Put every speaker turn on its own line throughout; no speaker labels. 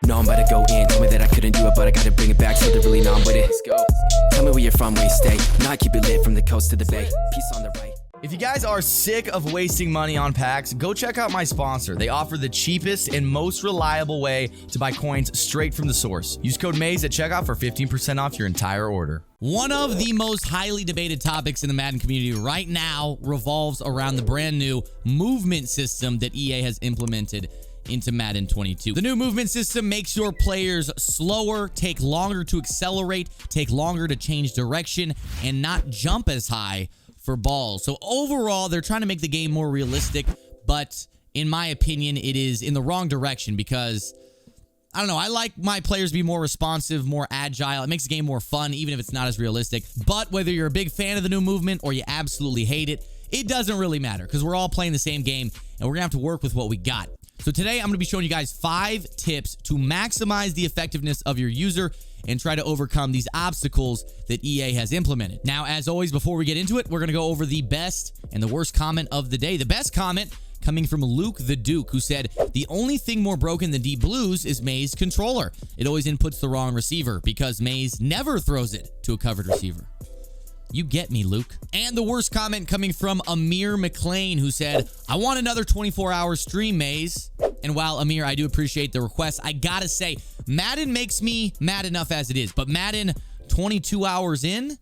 No, I'm about to go in. Told me that I couldn't do it, but I gotta bring it back, so they're really numb with it. Let's go. Tell me where you're from, where you stay. Now I keep it lit from the coast to the bay. Peace on the right.
If you guys are sick of wasting money on packs, go check out my sponsor. They offer the cheapest and most reliable way to buy coins straight from the source. Use code MAZE at checkout for 15% off your entire order.
One of the most highly debated topics in the Madden community right now revolves around the brand new movement system that EA has implemented into Madden 22. The new movement system makes your players slower, take longer to accelerate, take longer to change direction, and not jump as high for balls. So overall, they're trying to make the game more realistic, but in my opinion, it is in the wrong direction because, I don't know, I like my players to be more responsive, more agile. It makes the game more fun, even if it's not as realistic. But whether you're a big fan of the new movement or you absolutely hate it, it doesn't really matter because we're all playing the same game and we're gonna have to work with what we got. So today, I'm going to be showing you guys 5 tips to maximize the effectiveness of your user and try to overcome these obstacles that EA has implemented. Now, as always, before we get into it, we're going to go over the best and the worst comment of the day. The best comment coming from Luke the Duke, who said, the only thing more broken than Deep Blues is Maze's controller. It always inputs the wrong receiver because Maze never throws it to a covered receiver. You get me, Luke. And the worst comment coming from Amir McLean, who said, I want another 24-hour stream, Maze. And while, Amir, I do appreciate the request, I gotta say, Madden makes me mad enough as it is. But Madden 22 hours in?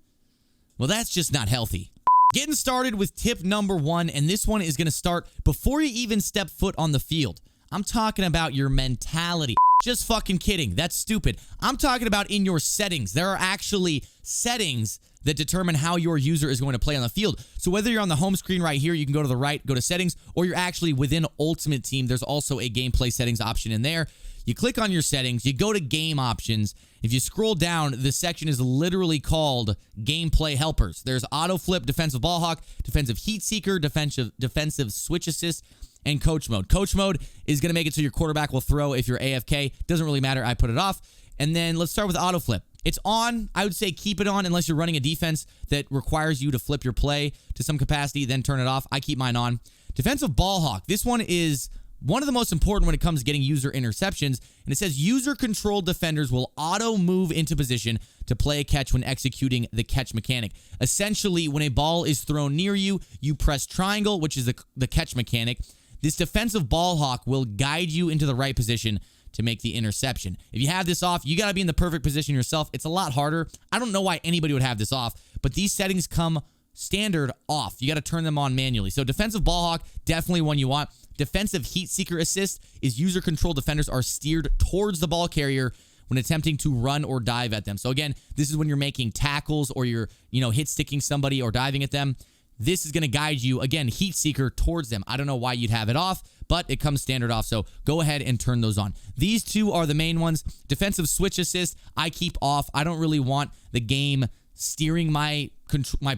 Well, that's just not healthy. Getting started with tip number 1, and this one is gonna start before you even step foot on the field. I'm talking about your mentality. Just fucking kidding. That's stupid. I'm talking about in your settings. There are actually settings that determine how your user is going to play on the field. So whether you're on the home screen right here, you can go to the right, go to settings, or you're actually within Ultimate Team. There's also a gameplay settings option in there. You click on your settings, you go to game options. If you scroll down, the section is literally called gameplay helpers. There's auto flip, defensive ball hawk, defensive heat seeker, defensive switch assist, and coach mode. Coach mode is going to make it so your quarterback will throw if you're AFK. Doesn't really matter. I put it off. And then let's start with auto flip. It's on. I would say keep it on unless you're running a defense that requires you to flip your play to some capacity, then turn it off. I keep mine on. Defensive ball hawk. This one is one of the most important when it comes to getting user interceptions. And it says user-controlled defenders will auto-move into position to play a catch when executing the catch mechanic. Essentially, when a ball is thrown near you, you press triangle, which is the catch mechanic. This defensive ball hawk will guide you into the right position to make the interception. If you have this off, you got to be in the perfect position yourself. It's a lot harder. I don't know why anybody would have this off, but these settings come standard off. You got to turn them on manually. So defensive ball hawk, definitely one you want. Defensive heat seeker assist is user control defenders are steered towards the ball carrier when attempting to run or dive at them. So again, this is when you're making tackles or you're, hit sticking somebody or diving at them. This is going to guide you, again, heat seeker towards them. I don't know why you'd have it off, but it comes standard off, so go ahead and turn those on. These two are the main ones. Defensive switch assist, I keep off. I don't really want the game steering my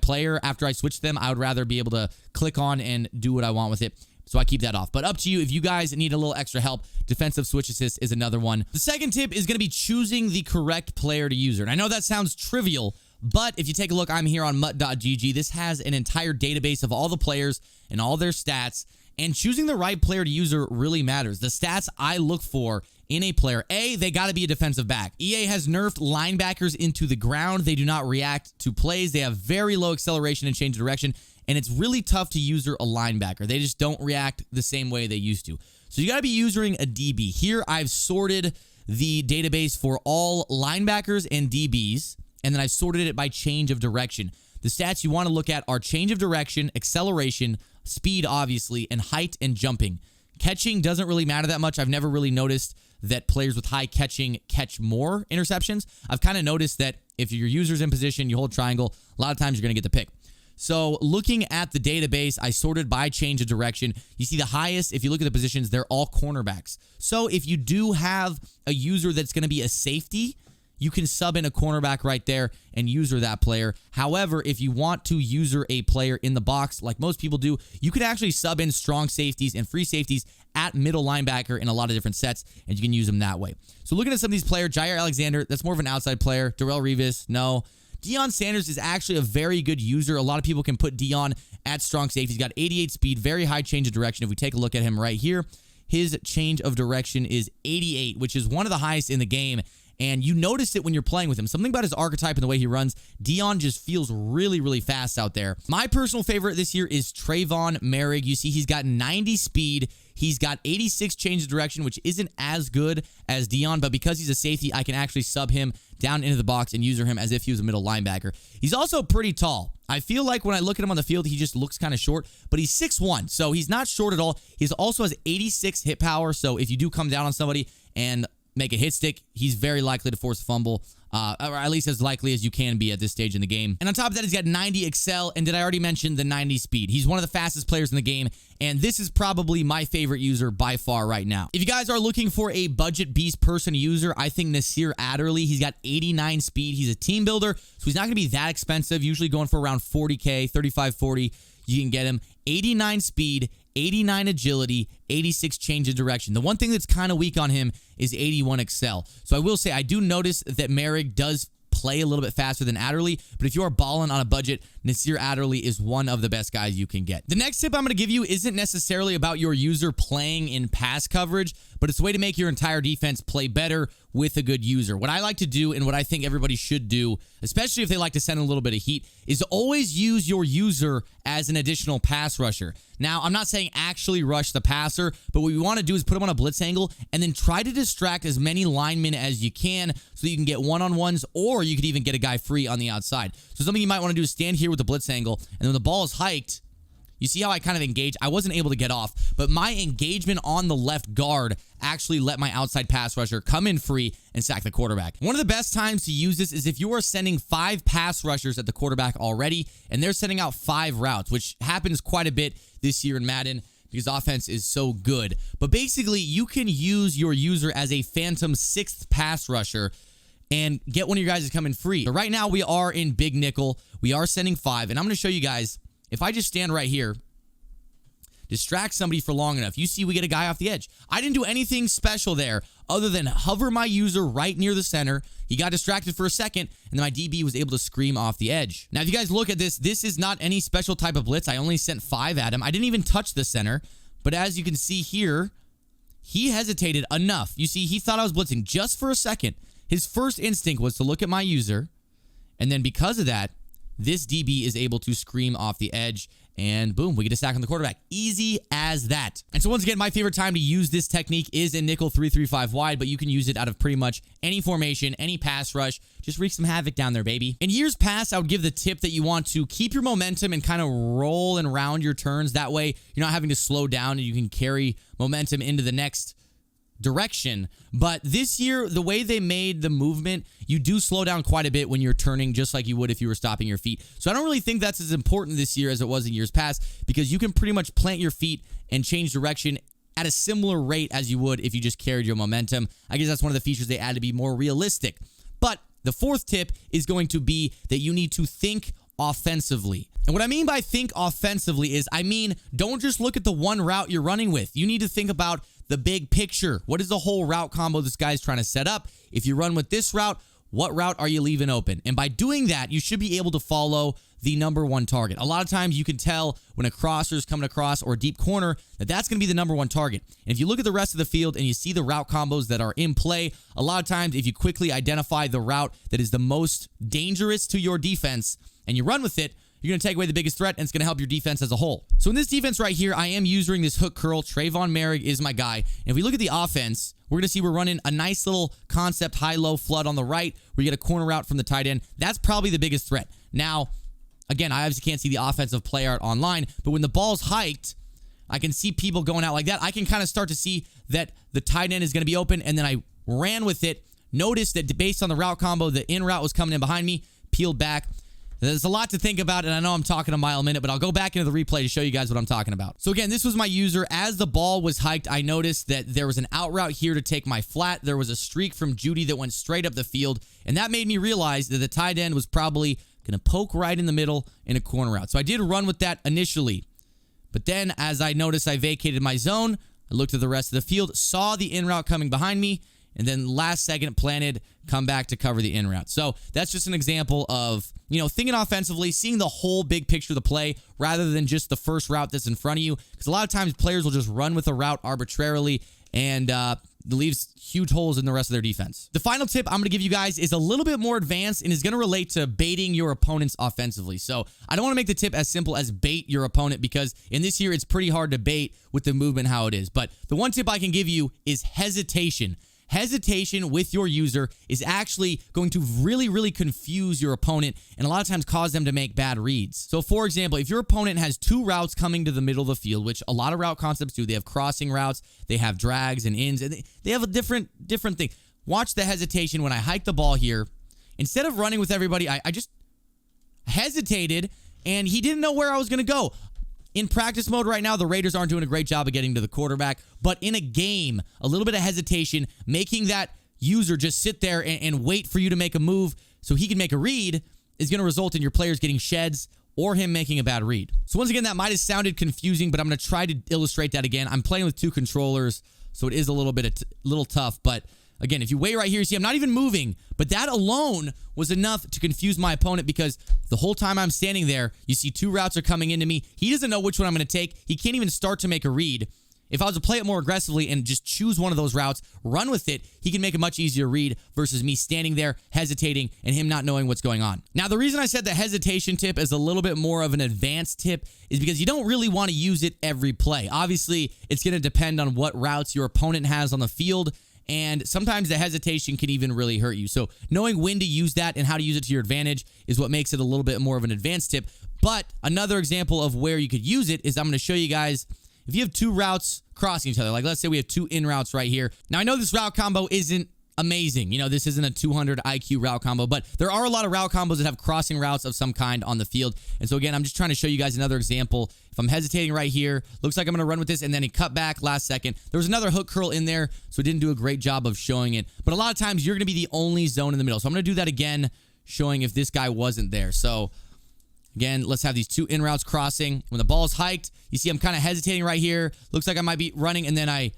player after I switch them. I would rather be able to click on and do what I want with it, so I keep that off. But up to you. If you guys need a little extra help, defensive switch assist is another one. The second tip is going to be choosing the correct player to user. And I know that sounds trivial, but if you take a look, I'm here on mutt.gg. This has an entire database of all the players and all their stats, and choosing the right player to user really matters. The stats I look for in a player, A, they got to be a defensive back. EA has nerfed linebackers into the ground. They do not react to plays. They have very low acceleration and change of direction, and it's really tough to user a linebacker. They just don't react the same way they used to. So you got to be usering a DB. Here, I've sorted the database for all linebackers and DBs, and then I sorted it by change of direction. The stats you want to look at are change of direction, acceleration, speed, obviously, and height and jumping. Catching doesn't really matter that much. I've never really noticed that players with high catching catch more interceptions. I've kind of noticed that if your user's in position, you hold triangle, a lot of times you're going to get the pick. So looking at the database, I sorted by change of direction. You see the highest, if you look at the positions, they're all cornerbacks. So if you do have a user that's going to be a safety, you can sub in a cornerback right there and user that player. However, if you want to user a player in the box, like most people do, you could actually sub in strong safeties and free safeties at middle linebacker in a lot of different sets, and you can use them that way. So looking at some of these players, Jair Alexander, that's more of an outside player. Darrelle Revis, no. Deion Sanders is actually a very good user. A lot of people can put Deion at strong safety. He's got 88 speed, very high change of direction. If we take a look at him right here, his change of direction is 88, which is one of the highest in the game. And you notice it when you're playing with him. Something about his archetype and the way he runs. Dion just feels really, really fast out there. My personal favorite this year is Trayvon Merrick. You see he's got 90 speed. He's got 86 change of direction, which isn't as good as Dion, but because he's a safety, I can actually sub him down into the box and use him as if he was a middle linebacker. He's also pretty tall. I feel like when I look at him on the field, he just looks kind of short, but he's 6'1", so he's not short at all. He also has 86 hit power, so if you do come down on somebody and make a hit stick, he's very likely to force a fumble, or at least as likely as you can be at this stage in the game. And on top of that, he's got 90 excel, and did I already mention the 90 speed? He's one of the fastest players in the game, and this is probably my favorite user by far right now. If you guys are looking for a budget beast person user, I think Nasir Adderley, he's got 89 speed. He's a team builder, so he's not going to be that expensive, usually going for around 40K, 35, 40. You can get him 89 speed, 89 agility, 86 change of direction. The one thing that's kind of weak on him is 81 excel. So I will say I do notice that Merrick does play a little bit faster than Adderley, but if you are balling on a budget, Nasir Adderley is one of the best guys you can get. The next tip I'm going to give you isn't necessarily about your user playing in pass coverage, but it's a way to make your entire defense play better with a good user. What I like to do, and what I think everybody should do, especially if they like to send a little bit of heat, is to always use your user as an additional pass rusher. Now, I'm not saying actually rush the passer, but what we want to do is put him on a blitz angle and then try to distract as many linemen as you can so that you can get one-on-ones, or you could even get a guy free on the outside. So something you might want to do is stand here with the blitz angle, and when the ball is hiked, you see how I kind of engage? I wasn't able to get off, but my engagement on the left guard actually let my outside pass rusher come in free and sack the quarterback. One of the best times to use this is if you are sending 5 pass rushers at the quarterback already, and they're sending out 5 routes, which happens quite a bit this year in Madden because offense is so good. But basically, you can use your user as a phantom 6th pass rusher and get one of your guys to come in free. So right now, we are in big nickel. We are sending 5, and I'm going to show you guys. If I just stand right here, distract somebody for long enough, you see we get a guy off the edge. I didn't do anything special there other than hover my user right near the center. He got distracted for a second, and then my DB was able to scream off the edge. Now, if you guys look at this, this is not any special type of blitz. I only sent 5 at him. I didn't even touch the center, but as you can see here, he hesitated enough. You see, he thought I was blitzing just for a second. His first instinct was to look at my user, and then because of that, this DB is able to scream off the edge, and boom, we get a sack on the quarterback. Easy as that. And so once again, my favorite time to use this technique is in nickel 3-3-5 wide, but you can use it out of pretty much any formation, any pass rush. Just wreak some havoc down there, baby. In years past, I would give the tip that you want to keep your momentum and kind of roll and round your turns. That way, you're not having to slow down and you can carry momentum into the next direction. But this year, the way they made the movement, you do slow down quite a bit when you're turning, just like you would if you were stopping your feet. So I don't really think that's as important this year as it was in years past, because you can pretty much plant your feet and change direction at a similar rate as you would if you just carried your momentum. I guess that's one of the features they added to be more realistic. But the fourth tip is going to be that you need to think offensively. And what I mean by think offensively is, I mean, don't just look at the one route you're running with. You need to think about the big picture. What is the whole route combo this guy's trying to set up? If you run with this route, what route are you leaving open? And by doing that, you should be able to follow the number one target. A lot of times you can tell when a crosser is coming across or a deep corner that that's going to be the number one target. And if you look at the rest of the field and you see the route combos that are in play, a lot of times if you quickly identify the route that is the most dangerous to your defense and you run with it, you're going to take away the biggest threat, and it's going to help your defense as a whole. So in this defense right here, I am using this hook curl. Trayvon Merrick is my guy. And if we look at the offense, we're going to see we're running a nice little concept high-low flood on the right where you get a corner route from the tight end. That's probably the biggest threat. Now, again, I obviously can't see the offensive play art online, but when the ball's hiked, I can see people going out like that. I can kind of start to see that the tight end is going to be open, and then I ran with it. Notice that based on the route combo, the in route was coming in behind me, peeled back. There's a lot to think about, and I know I'm talking a mile a minute, but I'll go back into the replay to show you guys what I'm talking about. So again, this was my user. As the ball was hiked, I noticed that there was an out route here to take my flat. There was a streak from Judy that went straight up the field, and that made me realize that the tight end was probably going to poke right in the middle in a corner route. So I did run with that initially, but then as I noticed I vacated my zone, I looked at the rest of the field, saw the in route coming behind me, and then last second planted, come back to cover the in route. So that's just an example of, thinking offensively, seeing the whole big picture of the play rather than just the first route that's in front of you. Because a lot of times players will just run with a route arbitrarily and leaves huge holes in the rest of their defense. The final tip I'm going to give you guys is a little bit more advanced and is going to relate to baiting your opponents offensively. So I don't want to make the tip as simple as bait your opponent, because in this year it's pretty hard to bait with the movement how it is. But the one tip I can give you is hesitation. Hesitation with your user is actually going to really, really confuse your opponent and a lot of times cause them to make bad reads. So for example, if your opponent has two routes coming to the middle of the field, which a lot of route concepts do, they have crossing routes, they have drags and ins, and they have a different thing. Watch the hesitation when I hike the ball here. Instead of running with everybody, I just hesitated and he didn't know where I was going to go. In practice mode right now, the Raiders aren't doing a great job of getting to the quarterback. But in a game, a little bit of hesitation, making that user just sit there and wait for you to make a move so he can make a read is going to result in your players getting sheds or him making a bad read. So once again, that might have sounded confusing, but I'm going to try to illustrate that again. I'm playing with two controllers, so it is a little tough. But again, if you wait right here, you see I'm not even moving, but that alone was enough to confuse my opponent because the whole time I'm standing there, you see two routes are coming into me. He doesn't know which one I'm going to take. He can't even start to make a read. If I was to play it more aggressively and just choose one of those routes, run with it, he can make a much easier read versus me standing there, hesitating, and him not knowing what's going on. Now, the reason I said the hesitation tip is a little bit more of an advanced tip is because you don't really want to use it every play. Obviously, it's going to depend on what routes your opponent has on the field, and sometimes the hesitation can even really hurt you. So knowing when to use that and how to use it to your advantage is what makes it a little bit more of an advanced tip. But another example of where you could use it is I'm going to show you guys if you have two routes crossing each other. Like let's say we have two in routes right here. Now I know this route combo isn't amazing. This isn't a 200 IQ route combo, but there are a lot of route combos that have crossing routes of some kind on the field. And so again, I'm just trying to show you guys another example. If I'm hesitating right here, looks like I'm going to run with this, and then he cut back last second. There was another hook curl in there, so it didn't do a great job of showing it. But a lot of times you're going to be the only zone in the middle. So I'm going to do that again, showing if this guy wasn't there. So again, let's have these two in routes crossing. When the ball is hiked, you see I'm kind of hesitating right here. Looks like I might be running, and then I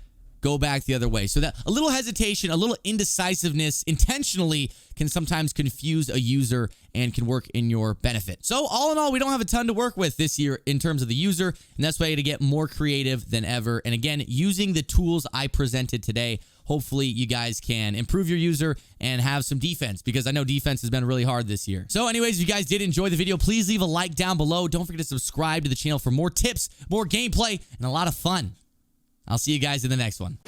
go back the other way. So that a little hesitation, a little indecisiveness intentionally can sometimes confuse a user and can work in your benefit. So all in all, we don't have a ton to work with this year in terms of the user, and that's why to get more creative than ever. And again, using the tools I presented today, hopefully you guys can improve your user and have some defense, because I know defense has been really hard this year. So anyways, if you guys did enjoy the video, please leave a like down below. Don't forget to subscribe to the channel for more tips, more gameplay, and a lot of fun. I'll see you guys in the next one.